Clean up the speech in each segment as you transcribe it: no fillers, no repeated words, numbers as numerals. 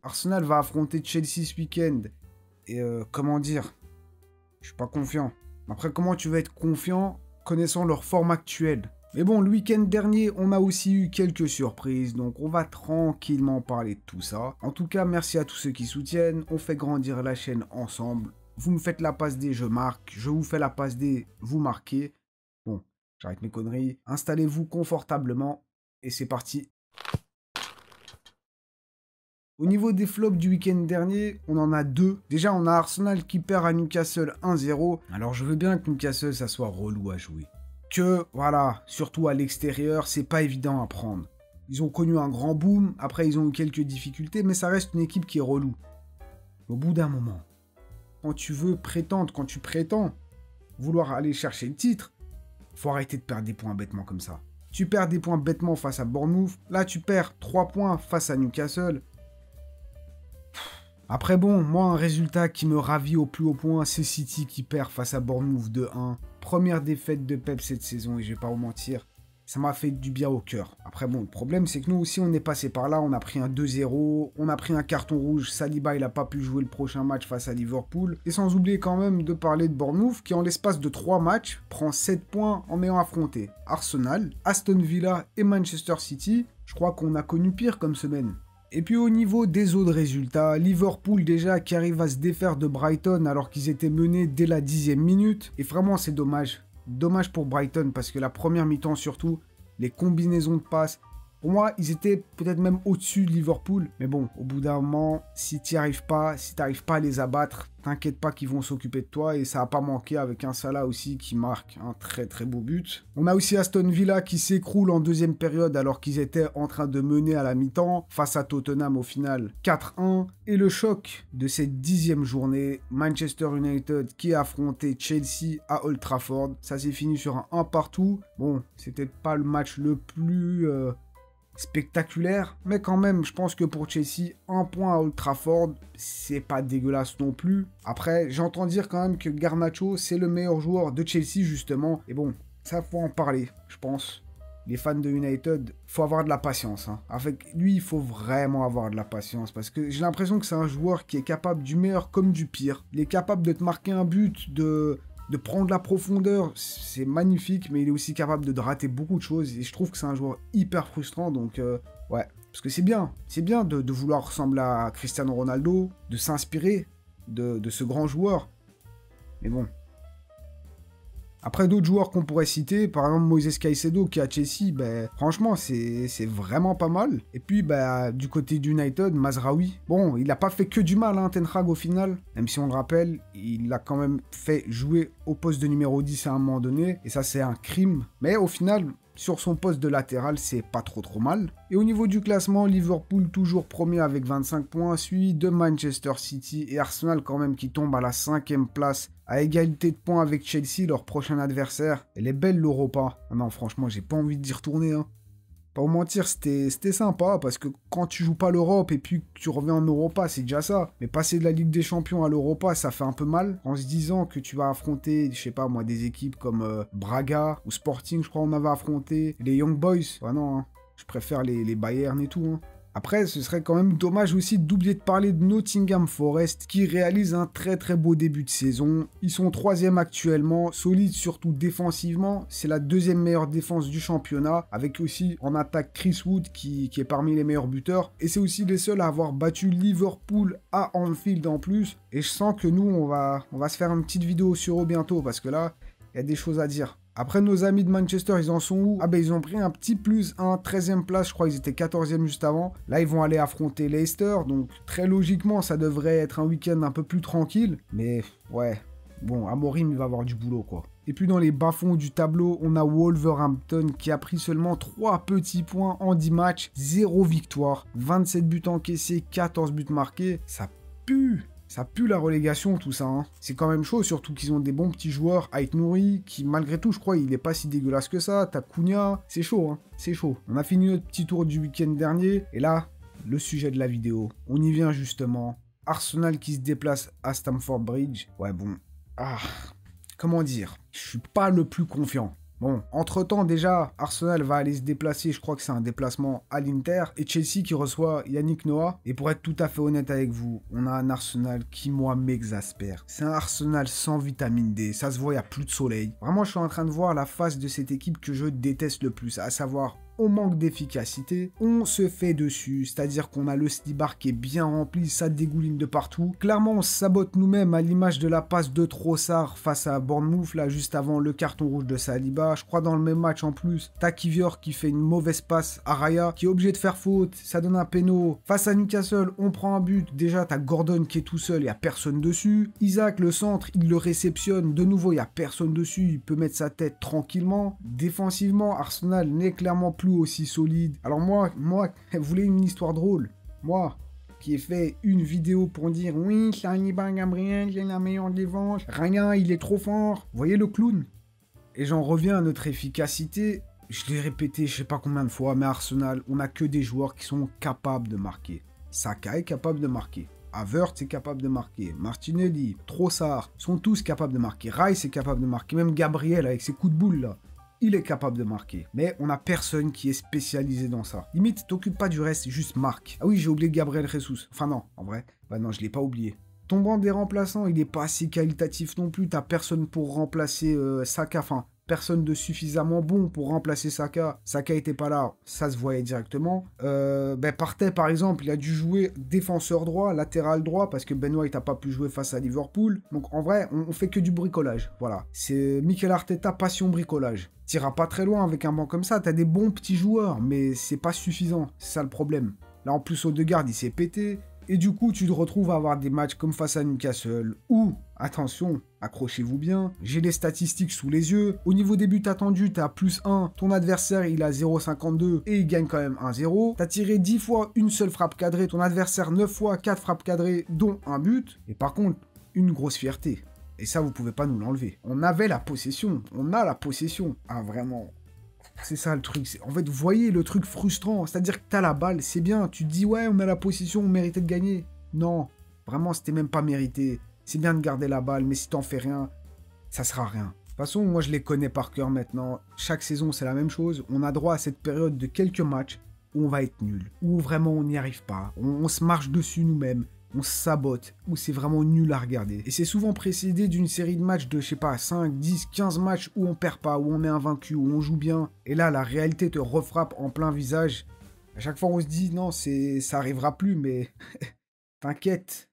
Arsenal va affronter Chelsea ce week-end. Et comment dire, je suis pas confiant. Après, comment tu vas être confiant connaissant leur forme actuelle? Mais bon, le week-end dernier, on a aussi eu quelques surprises, donc on va tranquillement parler de tout ça. En tout cas, merci à tous ceux qui soutiennent, on fait grandir la chaîne ensemble. Vous me faites la passe D, je marque, je vous fais la passe D, vous marquez. Bon, j'arrête mes conneries. Installez-vous confortablement et c'est parti. Au niveau des flops du week-end dernier, on en a deux. Déjà, on a Arsenal qui perd à Newcastle 1-0. Alors, je veux bien que Newcastle, ça soit relou à jouer. Que, voilà, surtout à l'extérieur, c'est pas évident à prendre. Ils ont connu un grand boom, après ils ont eu quelques difficultés, mais ça reste une équipe qui est relou. Au bout d'un moment, quand tu veux prétendre, quand tu prétends vouloir aller chercher le titre, faut arrêter de perdre des points bêtement comme ça. Tu perds des points bêtement face à Bournemouth, là tu perds 3 points face à Newcastle. Après bon, moi un résultat qui me ravit au plus haut point, c'est City qui perd face à Bournemouth 2-1. Première défaite de Pep cette saison et je vais pas vous mentir, ça m'a fait du bien au cœur. Après bon, le problème c'est que nous aussi on est passé par là, on a pris un 2-0, on a pris un carton rouge, Saliba il a pas pu jouer le prochain match face à Liverpool. Et sans oublier quand même de parler de Bournemouth qui en l'espace de 3 matchs prend 7 points en ayant affronté Arsenal, Aston Villa et Manchester City. Je crois qu'on a connu pire comme semaine. Et puis au niveau des autres résultats, Liverpool déjà qui arrive à se défaire de Brighton alors qu'ils étaient menés dès la 10e minute. Et vraiment c'est dommage. Dommage pour Brighton parce que la première mi-temps surtout, les combinaisons de passes, pour moi ils étaient peut-être même au-dessus de Liverpool. Mais bon, au bout d'un moment, si tu n'y arrives pas, si tu n'arrives pas à les abattre, t'inquiète pas qu'ils vont s'occuper de toi. Et ça n'a pas manqué avec un Salah aussi qui marque un très très beau but. On a aussi Aston Villa qui s'écroule en deuxième période alors qu'ils étaient en train de mener à la mi-temps face à Tottenham au final 4-1. Et le choc de cette 10e journée, Manchester United qui a affronté Chelsea à Old Trafford. Ça s'est fini sur un 1 partout. Bon, c'était pas le match le plus spectaculaire, mais quand même, je pense que pour Chelsea, 1 point à Old Trafford, c'est pas dégueulasse non plus. Après, j'entends dire quand même que Garnacho, c'est le meilleur joueur de Chelsea, justement. Et bon, ça, faut en parler, je pense. Les fans de United, faut avoir de la patience. Hein. Avec lui, il faut vraiment avoir de la patience, parce que j'ai l'impression que c'est un joueur qui est capable du meilleur comme du pire. Il est capable de te marquer un but, de prendre la profondeur, c'est magnifique, mais il est aussi capable de rater beaucoup de choses, et je trouve que c'est un joueur hyper frustrant, donc ouais, parce que c'est bien de vouloir ressembler à Cristiano Ronaldo, de s'inspirer de ce grand joueur, mais bon. Après d'autres joueurs qu'on pourrait citer, par exemple Moïse Caicedo qui est à Chelsea, ben, franchement c'est vraiment pas mal. Et puis ben, du côté d'United, Mazraoui, bon il n'a pas fait que du mal hein, Ten Hag au final, même si on le rappelle, il l'a quand même fait jouer au poste de numéro 10 à un moment donné, et ça c'est un crime, mais au final... Sur son poste de latéral, c'est pas trop mal. Et au niveau du classement, Liverpool toujours premier avec 25 points, suivi de Manchester City et Arsenal quand même qui tombe à la 5e place, à égalité de points avec Chelsea, leur prochain adversaire. Elle est belle l'Europa. Ah non, franchement, j'ai pas envie d'y retourner. Hein. Pas vous mentir, c'était sympa, parce que quand tu joues pas l'Europe et puis que tu reviens en Europa, c'est déjà ça. Mais passer de la Ligue des Champions à l'Europa, ça fait un peu mal. En se disant que tu vas affronter, je sais pas moi, des équipes comme Braga ou Sporting, je crois on avait affronté, les Young Boys. Ah non, hein. Je préfère les Bayern et tout. Hein. Après, ce serait quand même dommage aussi d'oublier de parler de Nottingham Forest qui réalise un très beau début de saison. Ils sont 3e actuellement, solides surtout défensivement. C'est la 2e meilleure défense du championnat, avec aussi en attaque Chris Wood qui est parmi les meilleurs buteurs. Et c'est aussi les seuls à avoir battu Liverpool à Anfield en plus. Et je sens que nous, on va se faire une petite vidéo sur eux bientôt parce que là, il y a des choses à dire. Après, nos amis de Manchester, ils en sont où? Ah ben, ils ont pris un petit plus 1, 13e place, je crois ils étaient 14e juste avant. Là, ils vont aller affronter Leicester, donc très logiquement, ça devrait être un week-end un peu plus tranquille. Mais ouais, bon, Amorim, il va avoir du boulot, quoi. Et puis dans les bas-fonds du tableau, on a Wolverhampton qui a pris seulement 3 petits points en 10 matchs, 0 victoire, 27 buts encaissés, 14 buts marqués, ça pue. Ça pue la relégation, tout ça. Hein. C'est quand même chaud, surtout qu'ils ont des bons petits joueurs. Ait Nouri, qui malgré tout, je crois, il est pas si dégueulasse que ça. T'as Cunha. C'est chaud, hein. C'est chaud. On a fini notre petit tour du week-end dernier. Et là, le sujet de la vidéo. On y vient justement. Arsenal qui se déplace à Stamford Bridge. Ouais, bon. Ah, comment dire? Je suis pas le plus confiant. Bon, entre-temps, déjà, Arsenal va aller se déplacer, je crois que c'est un déplacement à l'Inter, et Chelsea qui reçoit Yannick Noah. Et pour être tout à fait honnête avec vous, on a un Arsenal qui, moi, m'exaspère. C'est un Arsenal sans vitamine D, ça se voit, il n'y a plus de soleil. Vraiment, je suis en train de voir la face de cette équipe que je déteste le plus, à savoir... On manque d'efficacité, on se fait dessus, c'est-à-dire qu'on a le slibard qui est bien rempli, ça dégouline de partout. Clairement, on se sabote nous-mêmes à l'image de la passe de Trossard face à Bournemouth, là, juste avant le carton rouge de Saliba. Je crois dans le même match en plus, t'as Kivior qui fait une mauvaise passe à Raya, qui est obligé de faire faute, ça donne un péno. Face à Newcastle, on prend un but, déjà t'as Gordon qui est tout seul, il n'y a personne dessus. Isaac, le centre, il le réceptionne, de nouveau, il n'y a personne dessus, il peut mettre sa tête tranquillement. Défensivement, Arsenal n'est clairement plus aussi solide. Alors moi, vous voulez une histoire drôle? Moi, qui ai fait une vidéo pour dire oui, Saliba Gabriel, il est la meilleure défense, rien, il est trop fort. Vous voyez le clown? Et j'en reviens à notre efficacité. Je l'ai répété je sais pas combien de fois, mais Arsenal, on n'a que des joueurs qui sont capables de marquer. Saka est capable de marquer. Havertz est capable de marquer. Martinelli, Trossard, sont tous capables de marquer. Rice est capable de marquer. Même Gabriel avec ses coups de boule là. Il est capable de marquer. Mais on n'a personne qui est spécialisé dans ça. Limite, t'occupes pas du reste, juste marque. Ah oui, j'ai oublié Gabriel Jesus. Enfin non, en vrai. Bah non, je l'ai pas oublié. Ton banc des remplaçants, il est pas assez qualitatif non plus. T'as personne pour remplacer Saka. Enfin, personne de suffisamment bon pour remplacer Saka. Saka était pas là, ça se voyait directement. Partey, par exemple, il a dû jouer défenseur droit, latéral droit, parce que Ben White n'a pas pu jouer face à Liverpool. Donc en vrai, on fait que du bricolage. Voilà. C'est Mikel Arteta, passion bricolage. T'iras pas très loin avec un banc comme ça, t'as des bons petits joueurs, mais c'est pas suffisant. C'est ça le problème. Là, en plus, Odegaard, il s'est pété. Et du coup, tu te retrouves à avoir des matchs comme face à Newcastle, où, attention, accrochez-vous bien, j'ai les statistiques sous les yeux. Au niveau des buts attendus, t'as +1, ton adversaire, il a 0,52 et il gagne quand même 1-0. T'as tiré 10 fois une seule frappe cadrée, ton adversaire 9 fois 4 frappes cadrées, dont un but. Et par contre, une grosse fierté. Et ça, vous pouvez pas nous l'enlever. On avait la possession, on a la possession. Ah, vraiment... C'est ça le truc. En fait, vous voyez le truc frustrant. C'est-à-dire que t'as la balle, c'est bien. Tu te dis, ouais, on a la possession, on méritait de gagner. Non, vraiment, c'était même pas mérité. C'est bien de garder la balle, mais si t'en fais rien, ça sera rien. De toute façon, moi, je les connais par cœur maintenant. Chaque saison, c'est la même chose. On a droit à cette période de quelques matchs où on va être nul. Où vraiment, on n'y arrive pas. On se marche dessus nous-mêmes. On se sabote, où c'est vraiment nul à regarder. Et c'est souvent précédé d'une série de matchs de, je sais pas, 5, 10, 15 matchs où on perd pas, où on est invaincu, où on joue bien. Et là, la réalité te refrappe en plein visage. À chaque fois, on se dit, non, ça arrivera plus, mais t'inquiète,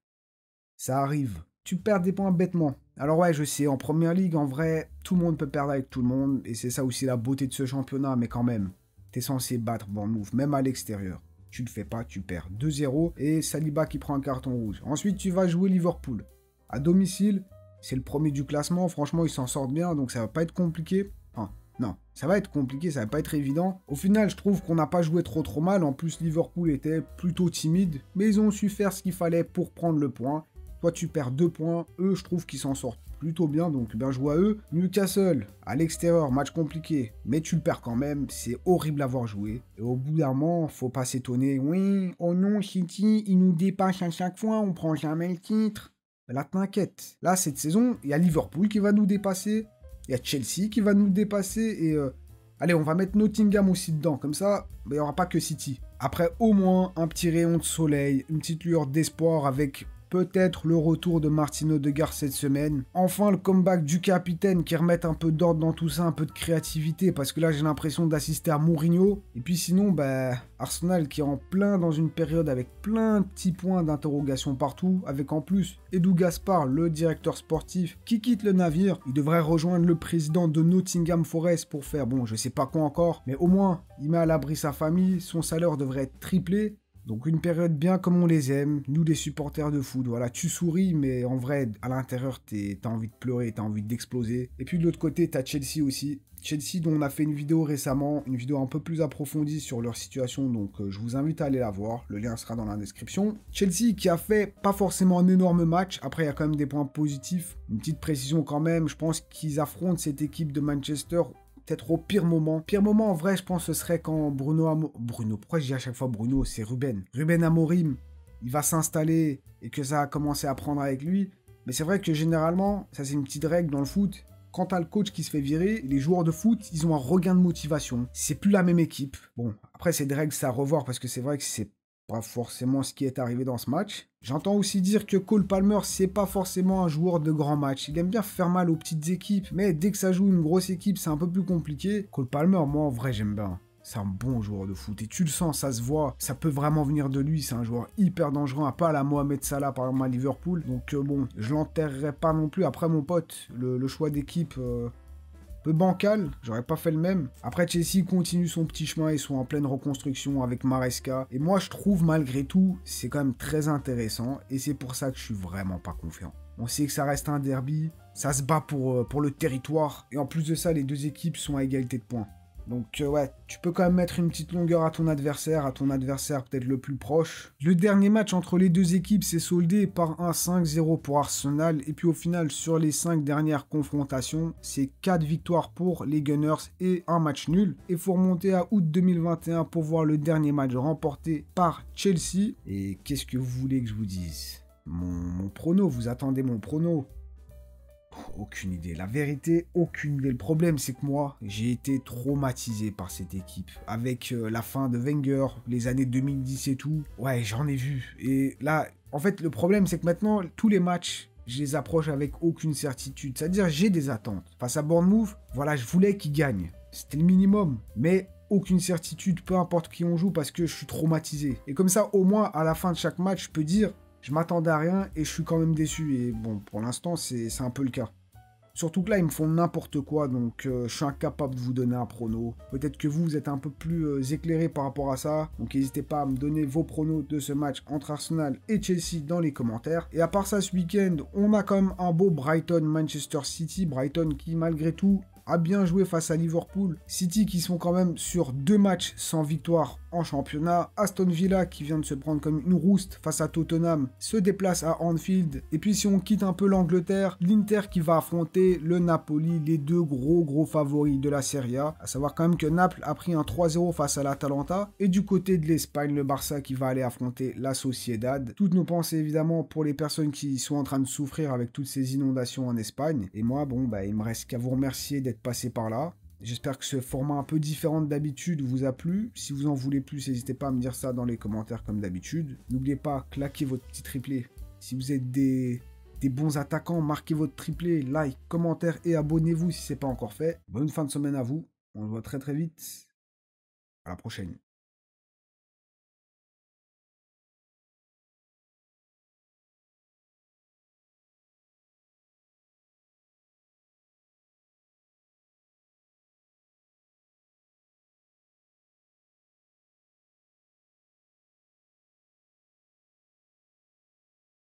ça arrive. Tu perds des points bêtement. Alors ouais, je sais, en première ligue, en vrai, tout le monde peut perdre avec tout le monde. Et c'est ça aussi la beauté de ce championnat, mais quand même, t'es censé battre Bournemouth, même à l'extérieur. Tu le fais pas, tu perds 2-0 et Saliba qui prend un carton rouge. Ensuite, tu vas jouer Liverpool. À domicile, c'est le premier du classement. Franchement, ils s'en sortent bien, donc ça va pas être compliqué. Enfin, non, ça va être compliqué, ça va pas être évident. Au final, je trouve qu'on n'a pas joué trop mal. En plus, Liverpool était plutôt timide, mais ils ont su faire ce qu'il fallait pour prendre le point. Toi, tu perds 2 points. Eux, je trouve qu'ils s'en sortent plutôt bien, donc bien joué à eux. Newcastle, à l'extérieur, match compliqué, mais tu le perds quand même. C'est horrible à voir jouer. Et au bout d'un moment, faut pas s'étonner. Oui, oh non, City, il nous dépasse à chaque fois, on prend jamais le titre. Mais là, t'inquiète. Là, cette saison, il y a Liverpool qui va nous dépasser. Il y a Chelsea qui va nous dépasser. Et allez, on va mettre Nottingham aussi dedans. Comme ça, il n'y aura pas que City. Après, au moins, un petit rayon de soleil, une petite lueur d'espoir avec... peut-être le retour de Martin Odegaard cette semaine. Enfin, le comeback du capitaine qui remet un peu d'ordre dans tout ça, un peu de créativité, parce que là, j'ai l'impression d'assister à Mourinho. Et puis sinon, Arsenal qui est en plein dans une période avec plein de petits points d'interrogation partout, avec en plus Edu Gaspar, le directeur sportif, qui quitte le navire. Il devrait rejoindre le président de Nottingham Forest pour faire, bon, je sais pas quoi encore, mais au moins, il met à l'abri sa famille, son salaire devrait être triplé. Donc une période bien comme on les aime, nous les supporters de foot, voilà, tu souris, mais en vrai, à l'intérieur, t'as envie de pleurer, t'as envie d'exploser. Et puis de l'autre côté, t'as Chelsea aussi. Chelsea dont on a fait une vidéo récemment, une vidéo un peu plus approfondie sur leur situation, donc je vous invite à aller la voir, le lien sera dans la description. Chelsea qui a fait pas forcément un énorme match, après il y a quand même des points positifs, une petite précision quand même, je pense qu'ils affrontent cette équipe de Manchester peut-être au pire moment. Pire moment, en vrai, je pense que ce serait quand Bruno, pourquoi je dis à chaque fois Bruno? C'est Ruben. Ruben Amorim, il va s'installer et que ça a commencé à prendre avec lui. Mais c'est vrai que généralement, ça c'est une petite règle dans le foot, quand t'as le coach qui se fait virer, les joueurs de foot, ils ont un regain de motivation. C'est plus la même équipe. Bon, après, c'est des règles, c'est à revoir parce que c'est vrai que c'est pas forcément ce qui est arrivé dans ce match. J'entends aussi dire que Cole Palmer, c'est pas forcément un joueur de grand match. Il aime bien faire mal aux petites équipes, mais dès que ça joue une grosse équipe, c'est un peu plus compliqué. Cole Palmer, moi, en vrai, j'aime bien. C'est un bon joueur de foot et tu le sens, ça se voit, ça peut vraiment venir de lui, c'est un joueur hyper dangereux, un peu à la Mohamed Salah par exemple à Liverpool, donc bon, je l'enterrerai pas non plus. Après mon pote, le choix d'équipe peu bancal, j'aurais pas fait le même. Après Chelsea continue son petit chemin, ils sont en pleine reconstruction avec Maresca, et moi je trouve malgré tout, c'est quand même très intéressant, et c'est pour ça que je suis vraiment pas confiant. On sait que ça reste un derby, ça se bat pour le territoire, et en plus de ça, les deux équipes sont à égalité de points. Donc ouais, tu peux quand même mettre une petite longueur à ton adversaire peut-être le plus proche. Le dernier match entre les deux équipes s'est soldé par un 5-0 pour Arsenal, et puis au final, sur les 5 dernières confrontations, c'est 4 victoires pour les Gunners et un match nul. Il faut remonter à août 2021 pour voir le dernier match remporté par Chelsea. Et qu'est-ce que vous voulez que je vous dise ? Mon prono, vous attendez mon prono ? Aucune idée. La vérité, aucune idée. Le problème, c'est que moi, j'ai été traumatisé par cette équipe. Avec la fin de Wenger, les années 2010 et tout. Ouais, j'en ai vu. Et là, en fait, le problème, c'est que maintenant, tous les matchs, je les approche avec aucune certitude. C'est-à-dire, j'ai des attentes. Face à Bournemouth, voilà, je voulais qu'ils gagnent. C'était le minimum. Mais aucune certitude, peu importe qui on joue, parce que je suis traumatisé. Et comme ça, au moins, à la fin de chaque match, je peux dire... Je m'attendais à rien et je suis quand même déçu. Et bon, pour l'instant, c'est un peu le cas. Surtout que là, ils me font n'importe quoi, donc je suis incapable de vous donner un prono. Peut-être que vous êtes un peu plus éclairé par rapport à ça. Donc n'hésitez pas à me donner vos pronos de ce match entre Arsenal et Chelsea dans les commentaires. Et à part ça, ce week-end, on a quand même un beau Brighton-Manchester City. Brighton qui, malgré tout, a bien joué face à Liverpool. City qui sont quand même sur 2 matchs sans victoire en championnat. Aston Villa qui vient de se prendre comme une rouste face à Tottenham se déplace à Anfield. Et puis si on quitte un peu l'Angleterre, l'Inter qui va affronter le Napoli, les deux gros favoris de la Serie A. À savoir quand même que Naples a pris un 3-0 face à l'Atalanta. Et du côté de l'Espagne, le Barça qui va aller affronter la Sociedad. Toutes nos pensées évidemment pour les personnes qui sont en train de souffrir avec toutes ces inondations en Espagne. Et moi, bon, bah, il me reste qu'à vous remercier d'être passé par là. J'espère que ce format un peu différent d'habitude vous a plu. Si vous en voulez plus, n'hésitez pas à me dire ça dans les commentaires comme d'habitude. N'oubliez pas, claquez votre petit triplé. Si vous êtes des bons attaquants, marquez votre triplé, like, commentaire et abonnez-vous si ce n'est pas encore fait. Bonne fin de semaine à vous. On se voit très vite. À la prochaine.